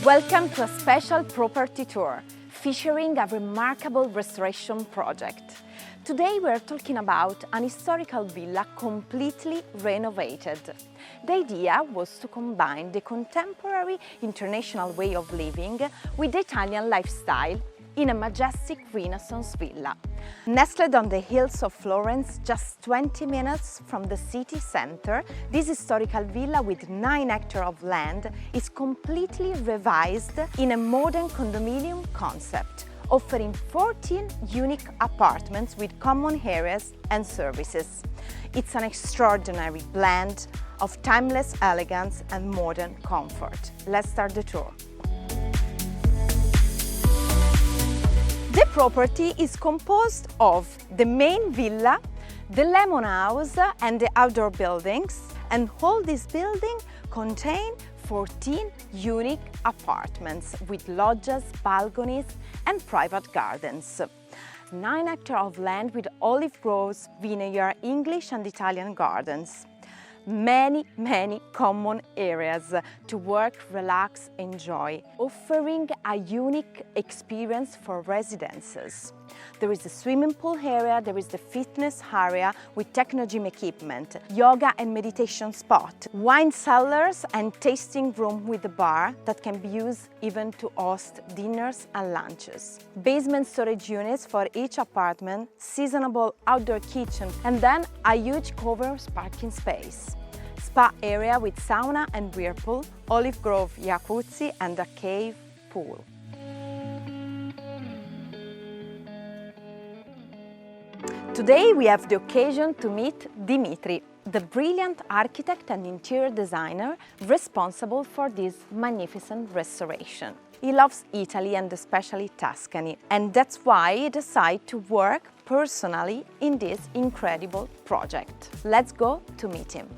Welcome to a special property tour featuring a remarkable restoration project. Today we are talking about an historical villa completely renovated. The idea was to combine the contemporary international way of living with the Italian lifestyle in a majestic Renaissance villa. Nestled on the Hills of Florence, just 20 minutes from the city center, this historical villa with 9 hectares of land is completely revised in a modern condominium concept, offering 14 unique apartments with common areas and services. It's an extraordinary blend of timeless elegance and modern comfort. Let's start the tour. The property is composed of the main villa, the lemon house and the outdoor buildings, and all these buildings contain 14 unique apartments with loggias, balconies and private gardens. 9 hectares of land with olive groves, vineyard, English and Italian gardens. Many common areas to work, relax, enjoy, offering a unique experience for residences. There is a swimming pool area, there is the fitness area with techno gym equipment, yoga and meditation spot, wine cellars and tasting room with a bar that can be used even to host dinners and lunches. Basement storage units for each apartment, seasonable outdoor kitchen, and then a huge covered parking space. Spa area with sauna and whirlpool, olive grove jacuzzi and a cave pool. Today we have the occasion to meet Dimitri, the brilliant architect and interior designer responsible for this magnificent restoration. He loves Italy and especially Tuscany, and that's why he decided to work personally in this incredible project. Let's go to meet him.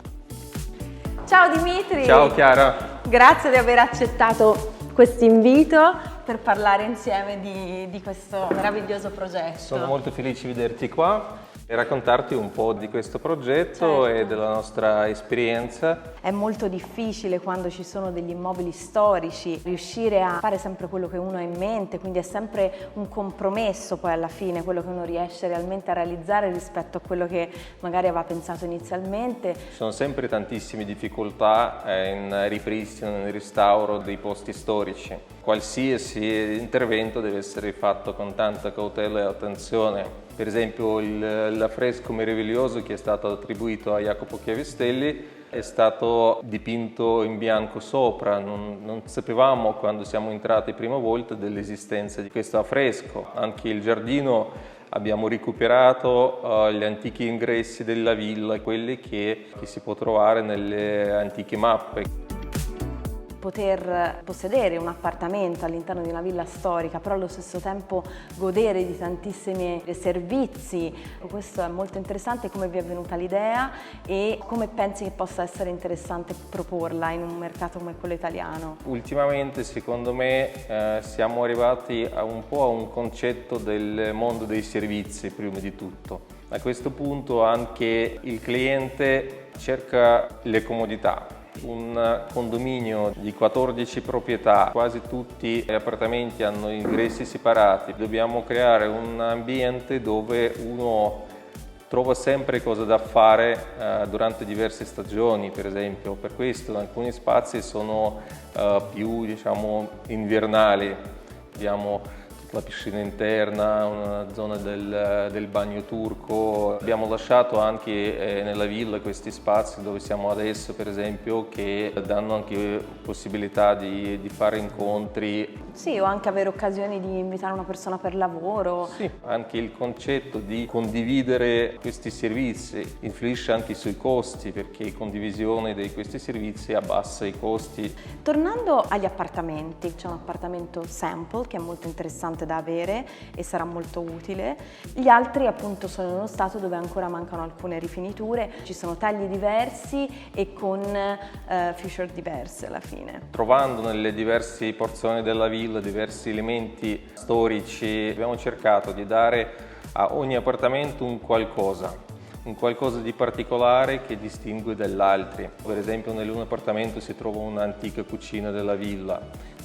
Ciao Dimitri! Ciao Chiara! Grazie di aver accettato questo invito per parlare insieme di questo meraviglioso progetto. Sono molto felice di vederti qua e raccontarti un po' di questo progetto, certo, e della nostra esperienza. È molto difficile quando ci sono degli immobili storici riuscire a fare sempre quello che uno ha in mente, quindi è sempre un compromesso poi alla fine quello che uno riesce realmente a realizzare rispetto a quello che magari aveva pensato inizialmente. Ci sono sempre tantissime difficoltà in ripristino, nel restauro dei posti storici. Qualsiasi intervento deve essere fatto con tanta cautela e attenzione. Per esempio l'affresco meraviglioso che è stato attribuito a Jacopo Chiavistelli è stato dipinto in bianco sopra. Non sapevamo quando siamo entrati prima volta dell'esistenza di questo affresco. Anche il giardino abbiamo recuperato gli antichi ingressi della villa, quelli che si può trovare nelle antiche mappe. Poter possedere un appartamento all'interno di una villa storica, però allo stesso tempo godere di tantissimi servizi, questo è molto interessante. Come vi è venuta l'idea e come pensi che possa essere interessante proporla in un mercato come quello italiano? Ultimamente, secondo me, siamo arrivati un po' a un concetto del mondo dei servizi, prima di tutto. A questo punto anche il cliente cerca le comodità. Un condominio di 14 proprietà, quasi tutti gli appartamenti hanno ingressi separati. Dobbiamo creare un ambiente dove uno trova sempre cosa da fare durante diverse stagioni, per esempio. Per questo alcuni spazi sono più, diciamo, invernali. Abbiamo la piscina interna, una zona del bagno turco. Abbiamo lasciato anche nella villa questi spazi dove siamo adesso, per esempio, che danno anche possibilità di fare incontri. Sì, o anche avere occasioni di invitare una persona per lavoro. Sì, anche il concetto di condividere questi servizi influisce anche sui costi, perché condivisione di questi servizi abbassa i costi. Tornando agli appartamenti, c'è un appartamento sample che è molto interessante da avere e sarà molto utile. Gli altri appunto sono in uno stato dove ancora mancano alcune rifiniture, ci sono tagli diversi e con feature diverse alla fine. Trovando nelle diverse porzioni della villa diversi elementi storici, abbiamo cercato di dare a ogni appartamento un qualcosa di particolare che distingue dagli altri. Per esempio nell'un appartamento si trova un'antica cucina della villa,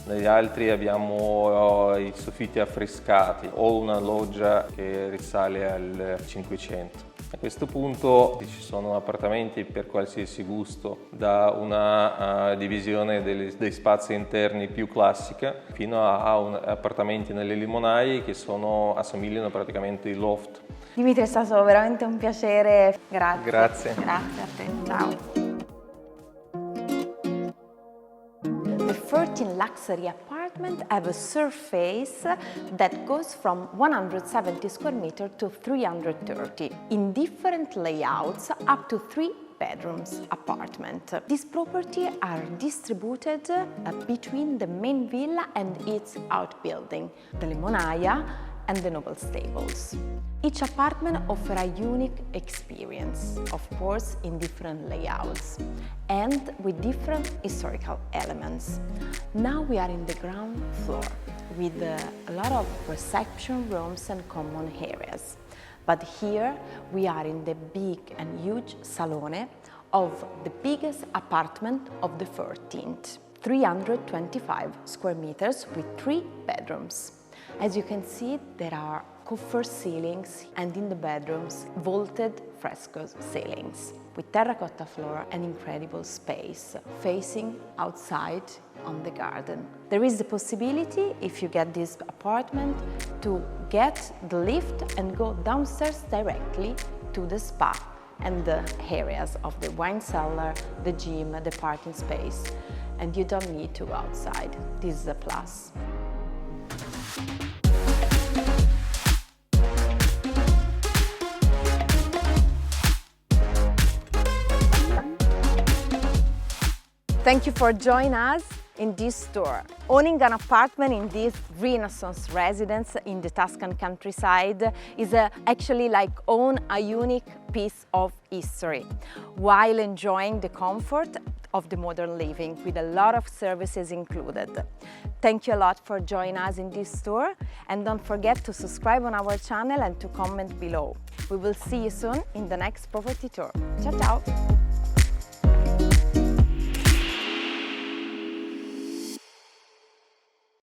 negli altri abbiamo i soffitti affrescati o una loggia che risale al 500. A questo punto ci sono appartamenti per qualsiasi gusto, da una divisione dei spazi interni più classica fino a appartamenti nelle limonaie che assomigliano praticamente ai loft. Dimitri, è stato veramente un piacere. Grazie. Grazie. Grazie a te. Ciao. The 13 luxury apartments have a surface that goes from 170 square meters to 330 in different layouts up to 3 bedrooms apartment. These properties are distributed between the main villa and its outbuilding, the limonaia and the noble stables. Each apartment offers a unique experience, of course in different layouts and with different historical elements. Now we are in the ground floor with a lot of reception rooms and common areas. But here we are in the big and huge salone of the biggest apartment of the 13th, 325 square meters with 3 bedrooms. As you can see, there are coffer ceilings and in the bedrooms vaulted fresco ceilings with terracotta floor and incredible space facing outside on the garden. There is the possibility, if you get this apartment, to get the lift and go downstairs directly to the spa and the areas of the wine cellar, the gym, the parking space, and you don't need to go outside. This is a plus. Thank you for joining us in this tour. Owning an apartment in this Renaissance residence in the Tuscan countryside is actually like own a unique piece of history while enjoying the comfort of the modern living with a lot of services included. Thank you a lot for joining us in this tour, and don't forget to subscribe on our channel and to comment below. We will see you soon in the next property tour. Ciao ciao!